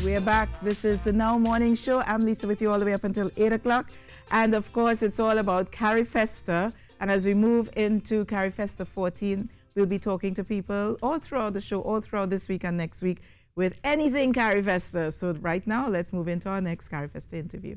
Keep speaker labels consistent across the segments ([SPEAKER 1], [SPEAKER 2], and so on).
[SPEAKER 1] We're back. This is the Now Morning Show. I'm Lisa with you all the way up until 8 o'clock. And of course, it's all about Carifesta. And as we move into Carifesta 14, we'll be talking to people all throughout the show, all throughout this week and next week with anything Carifesta. So right now, let's move into our next Carifesta interview.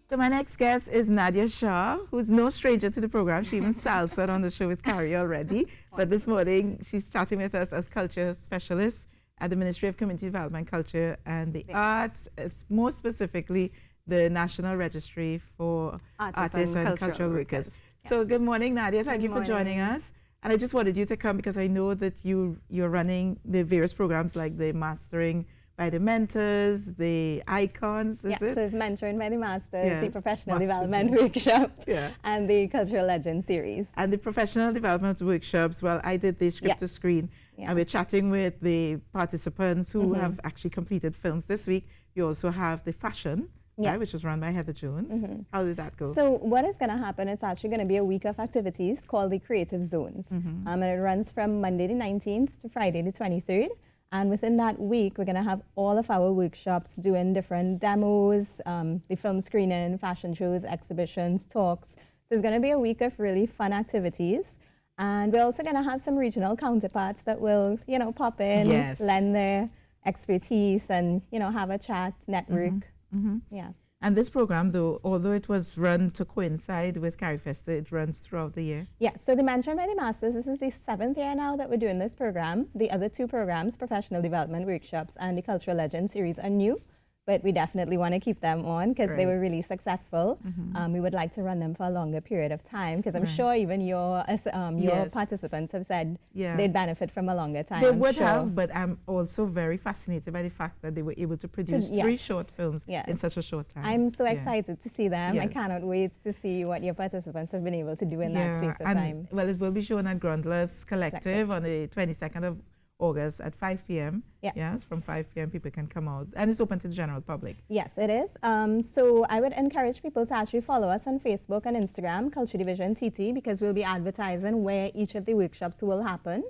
[SPEAKER 1] So my next guest is Nadia Shah, who's no stranger to the program. She even salsa'd on the show with Carrie already. But this morning, she's chatting with us as culture specialist at the Ministry of Community Development, Culture and the Arts, more specifically the National Registry for Artists and Cultural Workers. Yes. So good morning, Nadia. Thank you for joining us. And I just wanted you to come because I know that you're running the various programs like the Mastering by the Mentors, the Icons,
[SPEAKER 2] yes, there's Mentoring by the Masters, the Professional Development Workshop, and the Cultural Legend Series.
[SPEAKER 1] And the Professional Development Workshops, well, I did the Script to Screen, and we're chatting with the participants who have actually completed films this week. You also have the Fashion, right, which was run by Heather Jones. How did that go?
[SPEAKER 2] So what is going to happen, it's actually going to be a week of activities called the Creative Zones. And it runs from Monday the 19th to Friday the 23rd. And within that week, we're going to have all of our workshops doing different demos, the film screening, fashion shows, exhibitions, talks. So it's going to be a week of really fun activities. And we're also going to have some regional counterparts that will, pop in, lend their expertise and, have a chat, network. Yeah.
[SPEAKER 1] And this program, though, although it was run to coincide with Carifesta, it runs throughout the year.
[SPEAKER 2] Yeah, so the Mentoring by the Masters, this is the 7th year now that we're doing this program. The other two programs, Professional Development Workshops and the Cultural Legend Series, are new, but we definitely want to keep them on because they were really successful. We would like to run them for a longer period of time because I'm sure even your participants have said they'd benefit from a longer time.
[SPEAKER 1] They would have, but I'm also very fascinated by the fact that they were able to produce 3 short films in such a short time.
[SPEAKER 2] I'm so excited to see them. I cannot wait to see what your participants have been able to do in that space of time.
[SPEAKER 1] Well, it will be shown at Grundler's Collective on the 22nd of August at 5 p.m. Yes, from 5 p.m. people can come out. And it's open to the general public.
[SPEAKER 2] Yes, it is. So I would encourage people to actually follow us on Facebook and Instagram, Culture Division TT, because we'll be advertising where each of the workshops will happen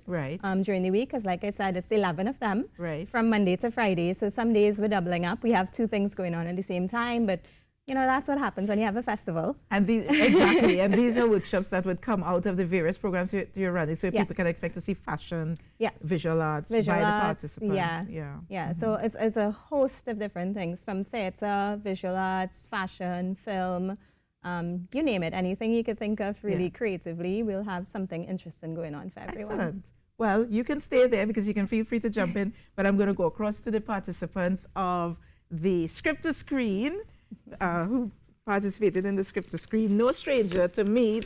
[SPEAKER 2] during the week. Because like I said, it's 11 of them from Monday to Friday. So some days we're doubling up. We have 2 things going on at the same time, but that's what happens when you have a festival.
[SPEAKER 1] And exactly, and these are workshops that would come out of the various programs you're running, so people can expect to see fashion, visual arts by the participants.
[SPEAKER 2] So it's a host of different things, from theater, visual arts, fashion, film, you name it, anything you could think of really creatively, we'll have something interesting going on for everyone.
[SPEAKER 1] Excellent. Well, you can stay there because you can feel free to jump in, but I'm going to go across to the participants of the Script to Screen, who participated in the Script to Screen. No stranger to me,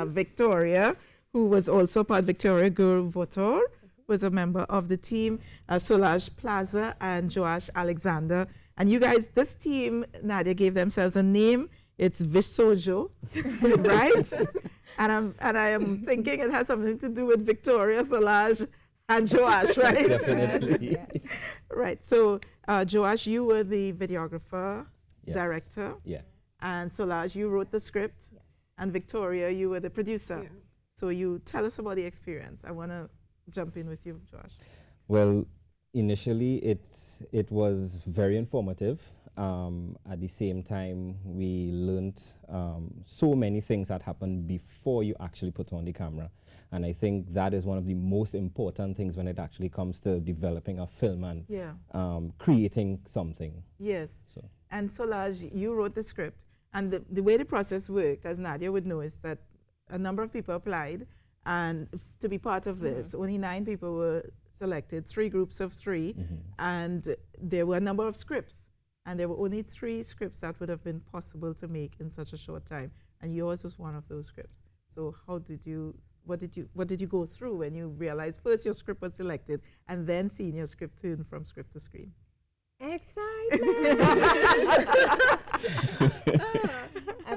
[SPEAKER 1] Victoria, who was also part, Victoria Guru-Votor, was a member of the team, Solange Plaza and Joash Alexander. And you guys, this team, Nadia, gave themselves a name. It's Visojo, right? And I am thinking it has something to do with Victoria, Solange, and Joash, right?
[SPEAKER 3] Definitely.
[SPEAKER 1] Right. So, Joash, you were the videographer, director, and Solange, you wrote the script, and Victoria, you were the producer. So you tell us about the experience. I want to jump in with you, Josh.
[SPEAKER 3] Well, initially it was very informative. At the same time, we learned so many things that happen before you actually put on the camera. And I think that is one of the most important things when it actually comes to developing a film and creating something.
[SPEAKER 1] Yes. So. And Solange, you wrote the script. And the way the process worked, as Nadia would know, is that a number of people applied and to be part of this. Only 9 people were selected, 3 groups of 3. And there were a number of scripts. And there were only 3 scripts that would have been possible to make in such a short time. And yours was one of those scripts. So what did you go through when you realized first your script was selected and then seeing your script turn from script to screen?
[SPEAKER 4] Excitement!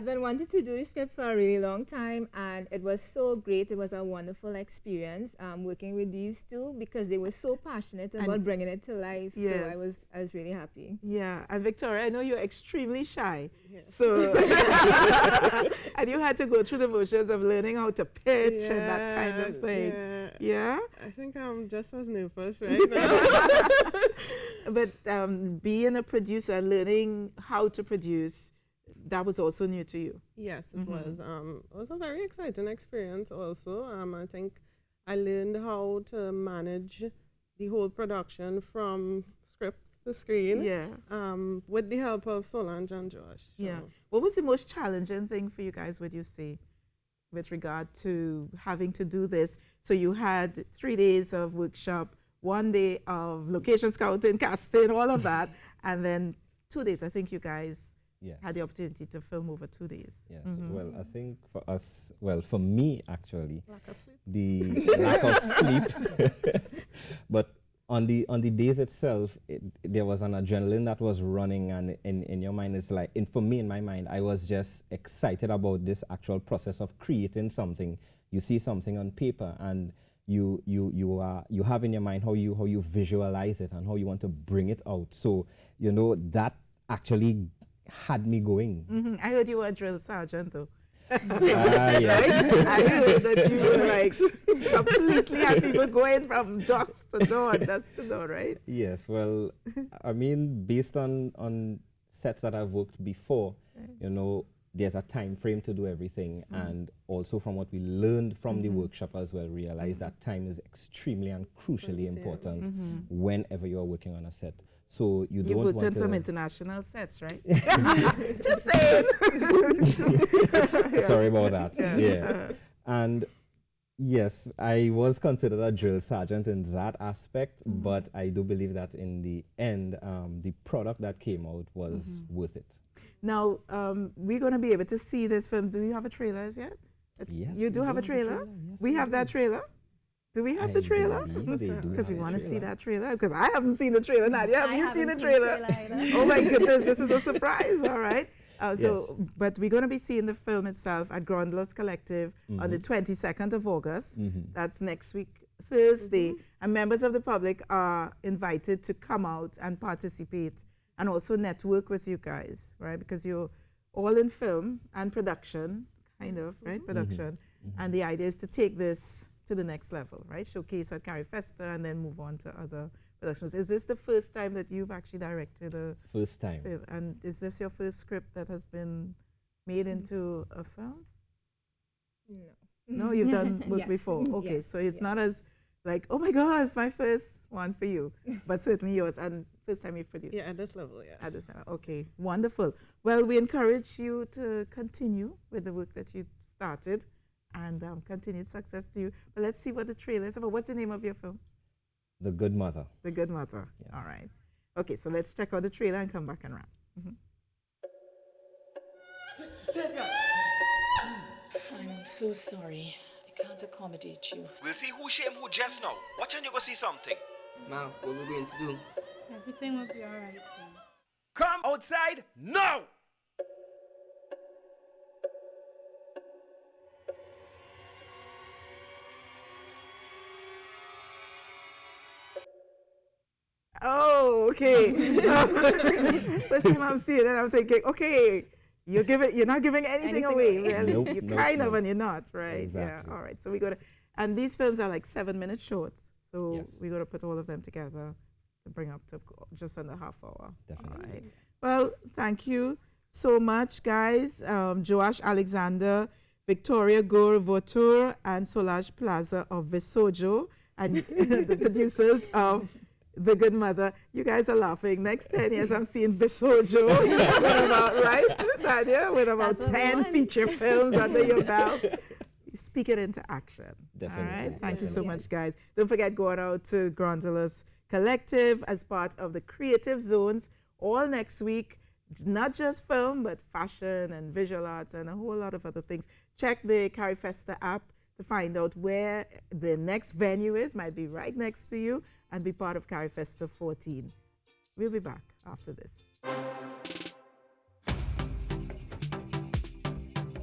[SPEAKER 4] I've been wanting to do the script for a really long time, and it was so great. It was a wonderful experience working with these two because they were so passionate about bringing it to life.
[SPEAKER 1] Yes.
[SPEAKER 4] So I was really happy.
[SPEAKER 1] Yeah, and Victoria, I know you're extremely shy.
[SPEAKER 5] Yes.
[SPEAKER 1] So, and you had to go through the motions of learning how to pitch and that kind of thing.
[SPEAKER 5] Yeah.
[SPEAKER 1] Yeah?
[SPEAKER 5] I think I'm just as nervous right now.
[SPEAKER 1] But being a producer, learning how to produce, that was also new to you.
[SPEAKER 5] Yes, it was. It was a very exciting experience also. I think I learned how to manage the whole production from script to screen.
[SPEAKER 1] Yeah.
[SPEAKER 5] With the help of Solange and Josh.
[SPEAKER 1] Yeah.
[SPEAKER 5] So.
[SPEAKER 1] What was the most challenging thing for you guys, would you say, with regard to having to do this? So you had 3 days of workshop, 1 day of location scouting, casting, all of that, and then 2 days. I think you guys
[SPEAKER 3] Yes.
[SPEAKER 1] had the opportunity to film over 2 days.
[SPEAKER 3] Yes. Well, I think for us, well, for me actually,
[SPEAKER 5] Lack of sleep.
[SPEAKER 3] the lack of sleep. But on the days itself, there was an adrenaline that was running, and in your mind, it's like, for me, in my mind, I was just excited about this actual process of creating something. You see something on paper, and you have in your mind how you visualize it and how you want to bring it out. So that actually had me going.
[SPEAKER 1] I heard you were a drill sergeant, though.
[SPEAKER 3] Yes.
[SPEAKER 1] Right? I heard that you were like completely had people going from dusk to dawn, dusk to dawn, right?
[SPEAKER 3] Yes. Well, I mean, based on sets that I've worked before, there's a time frame to do everything, and also from what we learned from the workshop as well, realize that time is extremely and crucially important whenever you're working on a set. So you don't
[SPEAKER 1] worked
[SPEAKER 3] want
[SPEAKER 1] on
[SPEAKER 3] to...
[SPEAKER 1] some international sets, right? Just saying.
[SPEAKER 3] Sorry about that. Yeah. And yes, I was considered a drill sergeant in that aspect, but I do believe that in the end, the product that came out was worth it.
[SPEAKER 1] Now, we're going to be able to see this film. Do you have a trailer as yet?
[SPEAKER 3] Yes.
[SPEAKER 1] You do have a trailer? Yes, we have that trailer? Do we have the trailer? Because we want to see that trailer. Because I haven't seen the trailer. Nadia, have you seen the trailer? Oh my goodness, this is a surprise. All right. But we're going to be seeing the film itself at Grundler's Collective on the 22nd of August. That's next week, Thursday. And members of the public are invited to come out and participate and also network with you guys, right? Because you're all in film and production, kind of, right? Production. And the idea is to take this to the next level, right? Showcase at Carifesta and then move on to other productions. Is this the first time that you've actually directed a
[SPEAKER 3] first time
[SPEAKER 1] film? And is this your first script that has been made into a film? No, you've done work before. Okay, so it's not as like, oh my God, it's my first one for you, but certainly yours, and first time you've produced.
[SPEAKER 5] Yeah, at this level, yes.
[SPEAKER 1] At this level, okay, wonderful. Well, we encourage you to continue with the work that you started, and continued success to you. But let's see what the trailer is about. What's the name of your film?
[SPEAKER 3] The Good Mother.
[SPEAKER 1] The Good Mother. Yeah. All right. Okay, so let's check out the trailer and come back and wrap.
[SPEAKER 6] I'm so sorry. I can't accommodate you.
[SPEAKER 7] We'll see who shame who just now. Watch and you go see something.
[SPEAKER 8] Ma, what we're going to do?
[SPEAKER 9] Everything will be alright soon.
[SPEAKER 7] Come outside now!
[SPEAKER 1] Oh, okay. First time I'm seeing it, I'm thinking, okay, you're not giving anything away, really.
[SPEAKER 3] Nope,
[SPEAKER 1] you
[SPEAKER 3] nope,
[SPEAKER 1] kind of,
[SPEAKER 3] nope.
[SPEAKER 1] and you're not, right?
[SPEAKER 3] Exactly.
[SPEAKER 1] Yeah. All right. So we got to, and these films are like 7-minute shorts. So
[SPEAKER 3] Yes.
[SPEAKER 1] we got to put all of them together to bring up to just under half hour.
[SPEAKER 3] Definitely.
[SPEAKER 1] All right. Well, thank you so much, guys. Joash Alexander, Victoria Gore Votour, and Solange Plaza of Visojo, and the producers of The Good Mother. You guys are laughing. Next 10 years, I'm seeing Visojo with about, right, Nadia? With about 10 feature films under your belt. Speak it into action.
[SPEAKER 3] Definitely.
[SPEAKER 1] All right. Thank you so
[SPEAKER 3] Definitely.
[SPEAKER 1] much, guys. Don't forget, going out to Grundler's Collective as part of the Creative Zones all next week. Not just film, but fashion and visual arts and a whole lot of other things. Check the Carifesta app to find out where the next venue is. Might be right next to you, and be part of Carifesta 14. We'll be back after this.